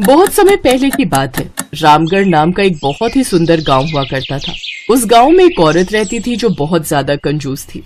बहुत समय पहले की बात है। रामगढ़ नाम का एक बहुत ही सुंदर गांव हुआ करता था। उस गांव में एक औरत रहती थी जो बहुत ज्यादा कंजूस थी।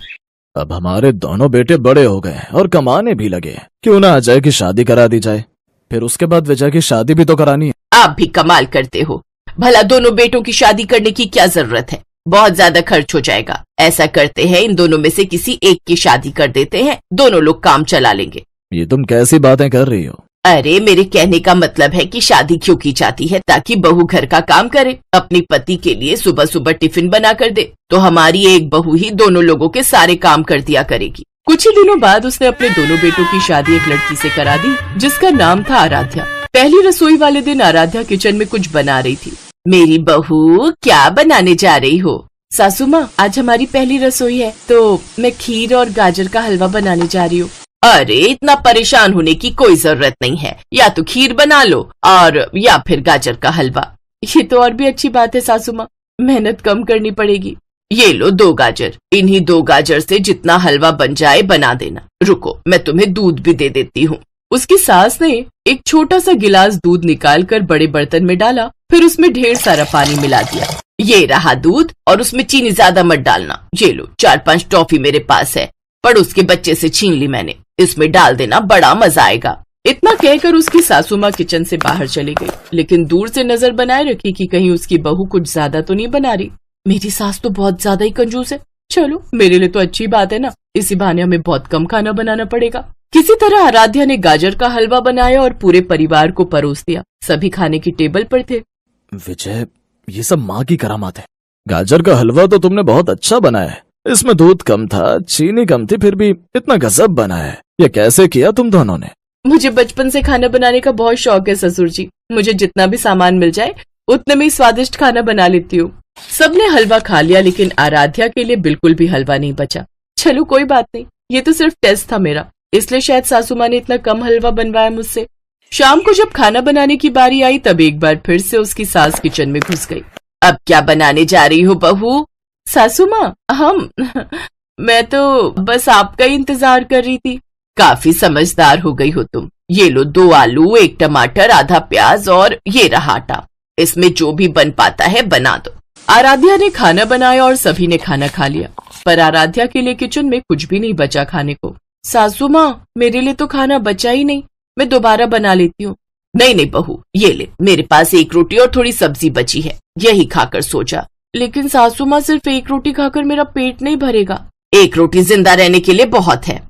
अब हमारे दोनों बेटे बड़े हो गए और कमाने भी लगे, क्यों ना अजय की शादी करा दी जाए। फिर उसके बाद विजय की शादी भी तो करानी है। आप भी कमाल करते हो। भला दोनों बेटों की शादी करने की क्या जरूरत है? बहुत ज्यादा खर्च हो जाएगा। ऐसा करते हैं, इन दोनों में से किसी एक की शादी कर देते हैं, दोनों लोग काम चला लेंगे। ये तुम कैसी बातें कर रही हो? अरे मेरे कहने का मतलब है कि शादी क्यों की जाती है? ताकि बहू घर का काम करे, अपने पति के लिए सुबह सुबह टिफिन बना कर दे, तो हमारी एक बहू ही दोनों लोगों के सारे काम कर दिया करेगी। कुछ ही दिनों बाद उसने अपने दोनों बेटों की शादी एक लड़की से करा दी जिसका नाम था आराध्या। पहली रसोई वाले दिन आराध्या किचन में कुछ बना रही थी। मेरी बहू क्या बनाने जा रही हो? सासू माँ, आज हमारी पहली रसोई है तो मैं खीर और गाजर का हलवा बनाने जा रही हूँ। अरे इतना परेशान होने की कोई जरूरत नहीं है, या तो खीर बना लो और या फिर गाजर का हलवा। ये तो और भी अच्छी बात है सासू माँ, मेहनत कम करनी पड़ेगी। ये लो 2 गाजर, इन्हीं 2 गाजर से जितना हलवा बन जाए बना देना। रुको, मैं तुम्हें दूध भी दे देती हूँ। उसकी सास ने एक छोटा सा गिलास दूध निकाल कर बड़े बर्तन में डाला, फिर उसमें ढेर सारा पानी मिला दिया। ये रहा दूध, और उसमें चीनी ज्यादा मत डालना। ये लो 4-5 टॉफी मेरे पास है, पड़ोस के बच्चे से छीन ली मैंने, इसमें डाल देना, बड़ा मजा आएगा। इतना कहकर उसकी सासू माँ किचन से बाहर चली गई, लेकिन दूर से नजर बनाए रखी कि कहीं उसकी बहू कुछ ज्यादा तो नहीं बना रही। मेरी सास तो बहुत ज्यादा ही कंजूस है। चलो मेरे लिए तो अच्छी बात है ना, इसी बहाने हमें बहुत कम खाना बनाना पड़ेगा। किसी तरह आराध्या ने गाजर का हलवा बनाया और पूरे परिवार को परोस दिया। सभी खाने की टेबल पर थे। विजय, ये सब माँ की करामात है। गाजर का हलवा तो तुमने बहुत अच्छा बनाया है। इसमें दूध कम था, चीनी कम थी, फिर भी इतना गजब बना है। ये कैसे किया तुम दोनों ने? मुझे बचपन से खाना बनाने का बहुत शौक है ससुर जी। मुझे जितना भी सामान मिल जाए उतने में ही स्वादिष्ट खाना बना लेती हूँ। सबने हलवा खा लिया, लेकिन आराध्या के लिए बिल्कुल भी हलवा नहीं बचा। चलो कोई बात नहीं, ये तो सिर्फ टेस्ट था मेरा, इसलिए शायद सासू माँ ने इतना कम हलवा बनवाया मुझसे। शाम को जब खाना बनाने की बारी आई तब एक बार फिर से उसकी सास किचन में घुस गई। अब क्या बनाने जा रही हो बहू? सासू माँ, मैं तो बस आपका ही इंतजार कर रही थी। काफी समझदार हो गई हो तुम। ये लो 2 आलू, 1 टमाटर, आधा प्याज और ये रहा आटा। इसमें जो भी बन पाता है बना दो। आराध्या ने खाना बनाया और सभी ने खाना खा लिया, पर आराध्या के लिए किचन में कुछ भी नहीं बचा खाने को। सासू माँ, मेरे लिए तो खाना बचा ही नहीं, मैं दोबारा बना लेती हूँ। नहीं नहीं बहू, ये ले, मेरे पास 1 रोटी और थोड़ी सब्जी बची है, यही खाकर सो जा। लेकिन सासू माँ, सिर्फ 1 रोटी खाकर मेरा पेट नहीं भरेगा। 1 रोटी जिंदा रहने के लिए बहुत है।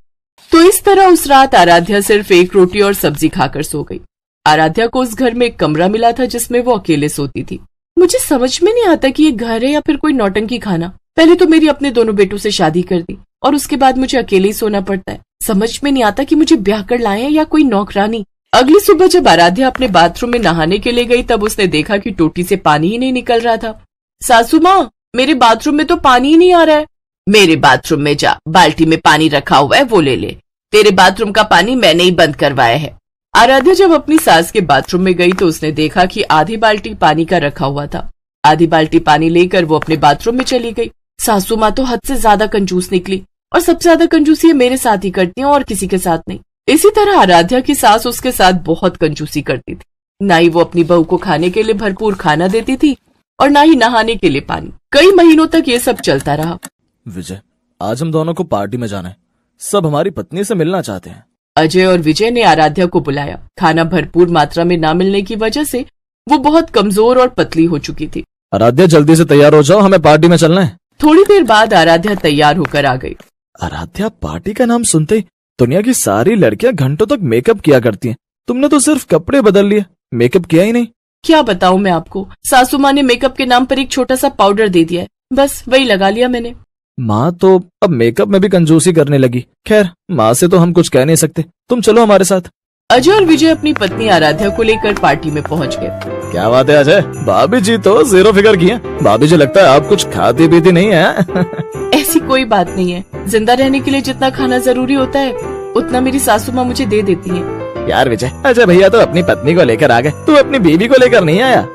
तो इस तरह उस रात आराध्या सिर्फ 1 रोटी और सब्जी खाकर सो गई। आराध्या को उस घर में एक कमरा मिला था जिसमें वो अकेले सोती थी। मुझे समझ में नहीं आता कि ये घर है या फिर कोई नौटंकी खाना। पहले तो मेरी अपने दोनों बेटों से शादी कर दी और उसके बाद मुझे अकेले ही सोना पड़ता है। समझ में नहीं आता कि मुझे ब्याह कर लाए हैं या कोई नौकरानी। अगली सुबह जब आराध्या अपने बाथरूम में नहाने के लिए गई तब उसने देखा कि टोटी से पानी ही नहीं निकल रहा था। सासू माँ, मेरे बाथरूम में तो पानी ही नहीं आ रहा है। मेरे बाथरूम में जा, बाल्टी में पानी रखा हुआ है, वो ले ले। तेरे बाथरूम का पानी मैंने ही बंद करवाया है। आराध्या जब अपनी सास के बाथरूम में गई तो उसने देखा कि आधी बाल्टी पानी का रखा हुआ था। आधी बाल्टी पानी लेकर वो अपने बाथरूम में चली गई। सासू माँ तो हद से ज्यादा कंजूस निकली, और सबसे ज्यादा कंजूसी मेरे साथ ही करती है और किसी के साथ नहीं। इसी तरह आराध्या की सास उसके साथ बहुत कंजूसी करती थी। ना ही वो अपनी बहू को खाने के लिए भरपूर खाना देती थी और ना ही नहाने के लिए पानी। कई महीनों तक ये सब चलता रहा। विजय, आज हम दोनों को पार्टी में जाना है। सब हमारी पत्नी से मिलना चाहते हैं। अजय और विजय ने आराध्या को बुलाया। खाना भरपूर मात्रा में ना मिलने की वजह से वो बहुत कमजोर और पतली हो चुकी थी। आराध्या, जल्दी से तैयार हो जाओ, हमें पार्टी में चलना है। थोड़ी देर बाद आराध्या तैयार होकर आ गई। आराध्या, पार्टी का नाम सुनते ही दुनिया की सारी लड़कियां घंटों तक मेकअप किया करती हैं। तुमने तो सिर्फ कपड़े बदल लिए, मेकअप किया ही नहीं। क्या बताऊं मैं आपको, सासू माँ ने मेकअप के नाम पर एक छोटा सा पाउडर दे दिया है, बस वही लगा लिया मैंने। माँ तो अब मेकअप में भी कंजूसी करने लगी। खैर, माँ से तो हम कुछ कह नहीं सकते, तुम चलो हमारे साथ। अजय और विजय अपनी पत्नी आराध्या को लेकर पार्टी में पहुंच गए। क्या बात है अजय, भाभी जी तो 0 फिगर की हैं। भाभी जी, लगता है आप कुछ खाती पीती नहीं है। ऐसी कोई बात नहीं है, जिंदा रहने के लिए जितना खाना जरूरी होता है उतना मेरी सासू माँ मुझे दे देती है। यार विजय, अजय भैया तो अपनी पत्नी को लेकर आ गए, तू अपनी बीवी को लेकर नहीं आया।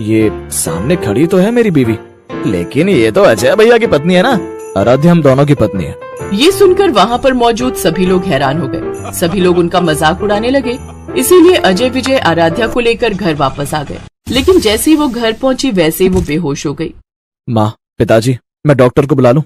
ये सामने खड़ी तो है मेरी बीवी, लेकिन ये तो अजय भैया की पत्नी है ना। आराध्या हम दोनों की पत्नी है। ये सुनकर वहाँ पर मौजूद सभी लोग हैरान हो गए। सभी लोग उनका मजाक उड़ाने लगे इसीलिए अजय विजय आराध्या को लेकर घर वापस आ गए। लेकिन जैसे ही वो घर पहुंची वैसे ही वो बेहोश हो गई। माँ, पिताजी, मैं डॉक्टर को बुला लूं?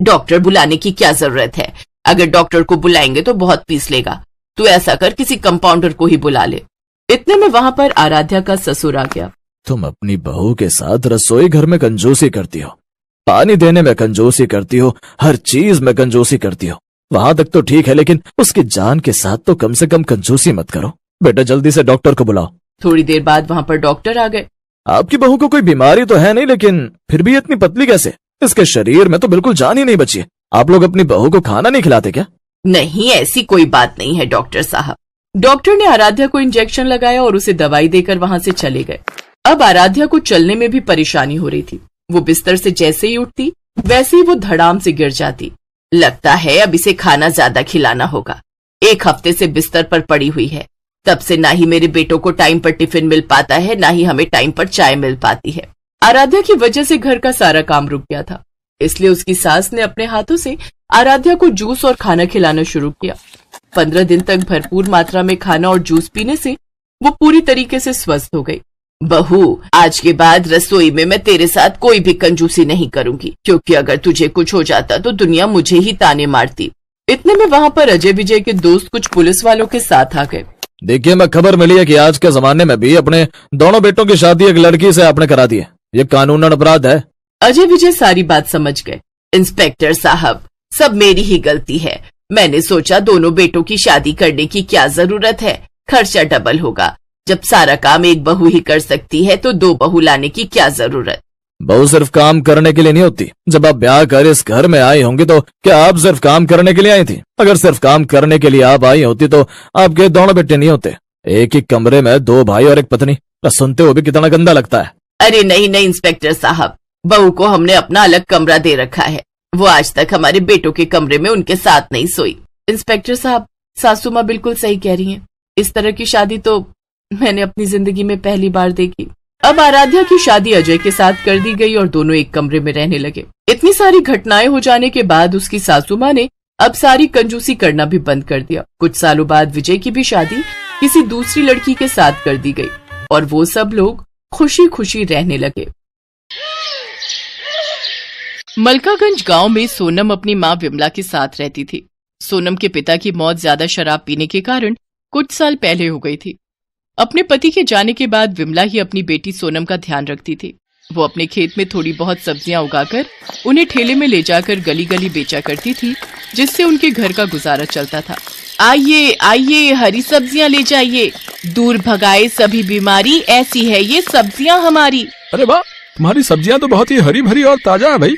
डॉक्टर बुलाने की क्या जरूरत है? अगर डॉक्टर को बुलाएंगे तो बहुत फीस लेगा। तू ऐसा कर, किसी कंपाउंडर को ही बुला ले। इतने में वहां पर आराध्या का ससुर आ गया। तुम अपनी बहू के साथ रसोई घर में कंजूसी करती हो, पानी देने में कंजूसी करती हो, हर चीज में कंजूसी करती हो। वहां तक तो ठीक है, लेकिन उसकी जान के साथ तो कम से कम कंजूसी मत करो। बेटा, जल्दी से डॉक्टर को बुलाओ। थोड़ी देर बाद वहां पर डॉक्टर आ गए। आपकी बहू को कोई बीमारी तो है नहीं, लेकिन फिर भी इतनी पतली कैसे? इसके शरीर में तो बिल्कुल जान ही नहीं बची है। आप लोग अपनी बहू को खाना नहीं खिलाते क्या? नहीं, ऐसी कोई बात नहीं है डॉक्टर साहब। डॉक्टर ने आराध्या को इंजेक्शन लगाया और उसे दवाई देकर वहां से चले गए। अब आराध्या को चलने में भी परेशानी हो रही थी। वो बिस्तर से जैसे ही उठती वैसे ही वो धड़ाम से गिर जाती। लगता है अब इसे खाना ज्यादा खिलाना होगा। 1 हफ्ते से बिस्तर पर पड़ी हुई है। तब से ना ही मेरे बेटों को टाइम पर टिफिन मिल पाता है, ना ही हमें टाइम पर चाय मिल पाती है। आराध्या की वजह से घर का सारा काम रुक गया था, इसलिए उसकी सास ने अपने हाथों से आराध्या को जूस और खाना खिलाना शुरू किया। 15 दिन तक भरपूर मात्रा में खाना और जूस पीने से वो पूरी तरीके से स्वस्थ हो गई। बहू, आज के बाद रसोई में मैं तेरे साथ कोई भी कंजूसी नहीं करूंगी, क्योंकि अगर तुझे कुछ हो जाता तो दुनिया मुझे ही ताने मारती। इतने में वहां पर अजय विजय के दोस्त कुछ पुलिस वालों के साथ आ गए। देखिए, मैं खबर मिली है कि आज के जमाने में भी अपने दोनों बेटों की शादी एक लड़की से आपने करा दी है। ये कानूनन अपराध है। अजय विजय सारी बात समझ गए। इंस्पेक्टर साहब, सब मेरी ही गलती है। मैंने सोचा दोनों बेटों की शादी करने की क्या जरूरत है, खर्चा डबल होगा। जब सारा काम एक बहू ही कर सकती है तो 2 बहू लाने की क्या जरूरत? बहू सिर्फ काम करने के लिए नहीं होती। जब आप ब्याह कर इस घर में आई होंगी तो क्या आप सिर्फ काम करने के लिए आई थी? अगर सिर्फ काम करने के लिए आप आई होती तो आपके दोनों बेटे नहीं होते। एक ही कमरे में 2 भाई और एक पत्नी, सुनते हुए भी कितना गंदा लगता है। अरे नहीं नहीं इंस्पेक्टर साहब, बहू को हमने अपना अलग कमरा दे रखा है। वो आज तक हमारे बेटों के कमरे में उनके साथ नहीं सोई। इंस्पेक्टर साहब, सासू माँ बिल्कुल सही कह रही हैं। इस तरह की शादी तो मैंने अपनी जिंदगी में पहली बार देखी। अब आराध्या की शादी अजय के साथ कर दी गई और दोनों एक कमरे में रहने लगे। इतनी सारी घटनाएं हो जाने के बाद उसकी सासू माँ ने अब सारी कंजूसी करना भी बंद कर दिया। कुछ सालों बाद विजय की भी शादी किसी दूसरी लड़की के साथ कर दी गई और वो सब लोग खुशी खुशी रहने लगे। मलकागंज गांव में सोनम अपनी माँ विमला के साथ रहती थी। सोनम के पिता की मौत ज्यादा शराब पीने के कारण कुछ साल पहले हो गई थी। अपने पति के जाने के बाद विमला ही अपनी बेटी सोनम का ध्यान रखती थी। वो अपने खेत में थोड़ी बहुत सब्जियां उगाकर उन्हें ठेले में ले जाकर गली गली बेचा करती थी, जिससे उनके घर का गुजारा चलता था। आइए आइए, हरी सब्जियां ले जाइए, दूर भगाए सभी बीमारी, ऐसी है ये सब्जियां हमारी। अरे वाह, तुम्हारी सब्जियां तो बहुत ही हरी भरी और ताजा है भाई।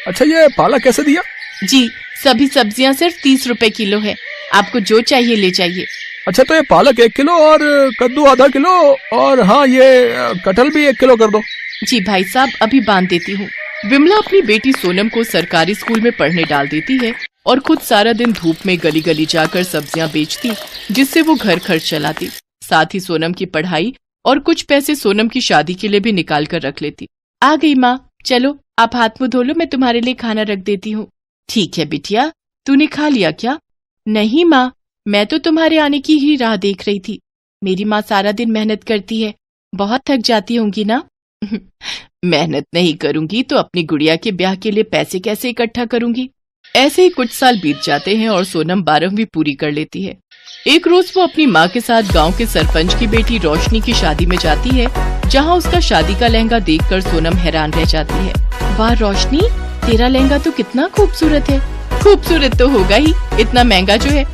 अच्छा, ये पालक कैसे दिया? जी, सभी सब्जियां सिर्फ 30 रुपए किलो है। आपको जो चाहिए ले जाइए। अच्छा, तो ये पालक 1 किलो और कद्दू आधा किलो, और हाँ, ये कटहल भी 1 किलो कर दो। जी भाई साहब, अभी बांध देती हूँ। विमला अपनी बेटी सोनम को सरकारी स्कूल में पढ़ने डाल देती है और खुद सारा दिन धूप में गली गली जाकर सब्जियां बेचती, जिससे वो घर खर्च चलाती। साथ ही सोनम की पढ़ाई और कुछ पैसे सोनम की शादी के लिए भी निकाल कर रख लेती। आ गई माँ, चलो आप हाथ मुंह धो लो, मैं तुम्हारे लिए खाना रख देती हूँ। ठीक है बिटिया, तूने खा लिया क्या? नहीं माँ, मैं तो तुम्हारे आने की ही राह देख रही थी। मेरी माँ सारा दिन मेहनत करती है, बहुत थक जाती होंगी ना? मेहनत नहीं करूंगी तो अपनी गुड़िया के ब्याह के लिए पैसे कैसे इकट्ठा करूंगी? ऐसे ही कुछ साल बीत जाते हैं और सोनम 12वीं पूरी कर लेती है। एक रोज वो अपनी माँ के साथ गांव के सरपंच की बेटी रोशनी की शादी में जाती है, जहां उसका शादी का लहंगा देखकर सोनम हैरान रह जाती है। वाह रोशनी, तेरा लहंगा तो कितना खूबसूरत है। खूबसूरत तो होगा ही, इतना महंगा जो है,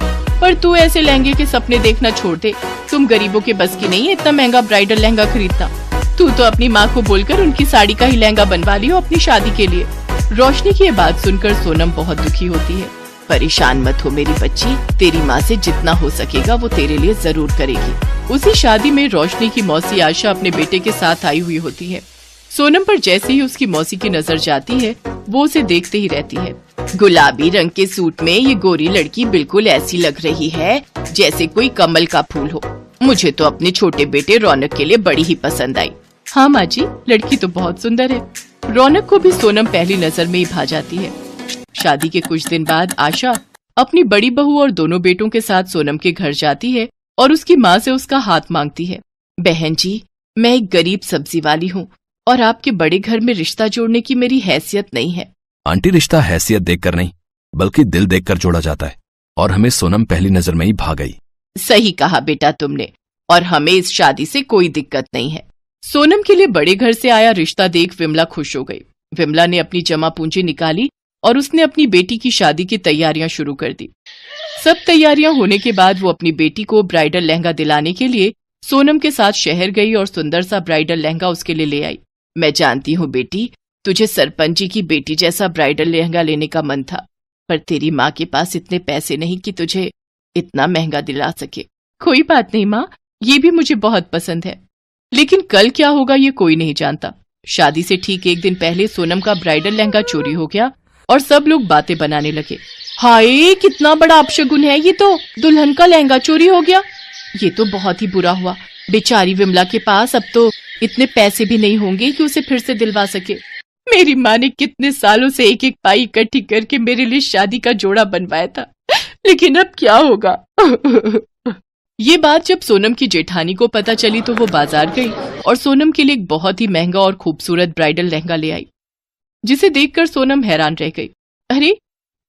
पर तू ऐसे लहंगे के सपने देखना छोड़ दे। तुम गरीबों के बस की नहीं है इतना महंगा ब्राइडल लहंगा खरीदना। तू तो अपनी माँ को बोलकर उनकी साड़ी का ही लहंगा बनवा लियो अपनी शादी के लिए। रोशनी की ये बात सुनकर सोनम बहुत दुखी होती है। परेशान मत हो मेरी बच्ची, तेरी माँ से जितना हो सकेगा वो तेरे लिए जरूर करेगी। उसी शादी में रोशनी की मौसी आशा अपने बेटे के साथ आई हुई होती है। सोनम पर जैसे ही उसकी मौसी की नजर जाती है, वो उसे देखते ही रहती है। गुलाबी रंग के सूट में ये गोरी लड़की बिल्कुल ऐसी लग रही है जैसे कोई कमल का फूल हो। मुझे तो अपने छोटे बेटे रौनक के लिए बड़ी ही पसंद आई। हाँ माँ जी, लड़की तो बहुत सुंदर है। रौनक को भी सोनम पहली नजर में ही भा जाती है। शादी के कुछ दिन बाद आशा अपनी बड़ी बहू और दोनों बेटों के साथ सोनम के घर जाती है और उसकी माँ से उसका हाथ मांगती है। बहन जी, मैं एक गरीब सब्जी वाली हूँ और आपके बड़े घर में रिश्ता जोड़ने की मेरी हैसियत नहीं है। आंटी, रिश्ता हैसियत देखकर नहीं बल्कि दिल देखकर जोड़ा जाता है, और हमें सोनम पहली नजर में ही भा गई। सही कहा बेटा तुमने, और हमें इस शादी से कोई दिक्कत नहीं है। सोनम के लिए बड़े घर से आया रिश्ता देख विमला खुश हो गई। विमला ने अपनी जमा पूंजी निकाली और उसने अपनी बेटी की शादी की तैयारियां शुरू कर दी। सब तैयारियां होने के बाद वो अपनी बेटी को ब्राइडल लहंगा दिलाने के लिए सोनम के साथ शहर गई और सुंदर सा ब्राइडल लहंगा उसके लिए ले आई। मैं जानती हूँ बेटी, तुझे सरपंच जी की बेटी जैसा ब्राइडल लहंगा लेने का मन था, पर तेरी माँ के पास इतने पैसे नहीं कि तुझे इतना महंगा दिला सके। कोई बात नहीं माँ, ये भी मुझे बहुत पसंद है, लेकिन कल क्या होगा ये कोई नहीं जानता। शादी से ठीक एक दिन पहले सोनम का ब्राइडल लहंगा चोरी हो गया और सब लोग बातें बनाने लगे। हाय, कितना बड़ा अपशगुन है ये तो, दुल्हन का लहंगा चोरी हो गया। ये तो बहुत ही बुरा हुआ। बेचारी विमला के पास अब तो इतने पैसे भी नहीं होंगे कि उसे फिर से दिलवा सके। मेरी माँ ने कितने सालों से एक एक पाई इकट्ठी करके मेरे लिए शादी का जोड़ा बनवाया था, लेकिन अब क्या होगा। ये बात जब सोनम की जेठानी को पता चली तो वो बाजार गई और सोनम के लिए एक बहुत ही महंगा और खूबसूरत ब्राइडल लहंगा ले आई, जिसे देखकर सोनम हैरान रह गई। अरे,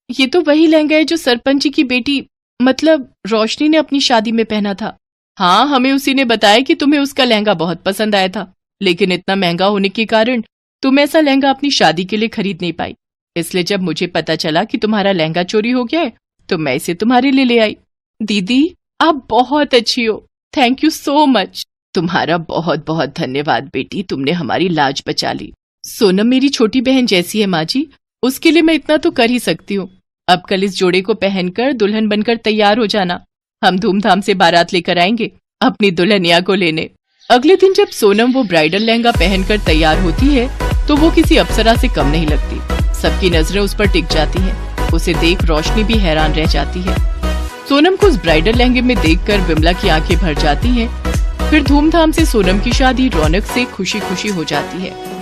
ये तो वही लहंगा है जो सरपंच जी की बेटी मतलब रोशनी ने अपनी शादी में पहना था। हाँ, हमें उसी ने बताया कि तुम्हें उसका लहंगा बहुत पसंद आया था, लेकिन इतना महंगा होने के कारण तुम ऐसा लहंगा अपनी शादी के लिए खरीद नहीं पाई। इसलिए जब मुझे पता चला कि तुम्हारा लहंगा चोरी हो गया है तो मैं इसे तुम्हारे लिए ले आई। दीदी, आप बहुत अच्छी हो, थैंक यू सो मच। तुम्हारा बहुत बहुत धन्यवाद बेटी, तुमने हमारी लाज बचा ली। सोनम मेरी छोटी बहन जैसी है माँ जी, उसके लिए मैं इतना तो कर ही सकती हूँ। अब कल इस जोड़े को पहनकर दुल्हन बनकर तैयार हो जाना, हम धूमधाम से बारात लेकर आएंगे अपनी दुल्हनिया को लेने। अगले दिन जब सोनम वो ब्राइडल लहंगा पहनकर तैयार होती है तो वो किसी अप्सरा से कम नहीं लगती। सबकी नजरें उस पर टिक जाती हैं। उसे देख रोशनी भी हैरान रह जाती है। सोनम को उस ब्राइडल लहंगे में देखकर विमला की आंखें भर जाती हैं। फिर धूमधाम से सोनम की शादी रौनक से खुशी खुशी हो जाती है।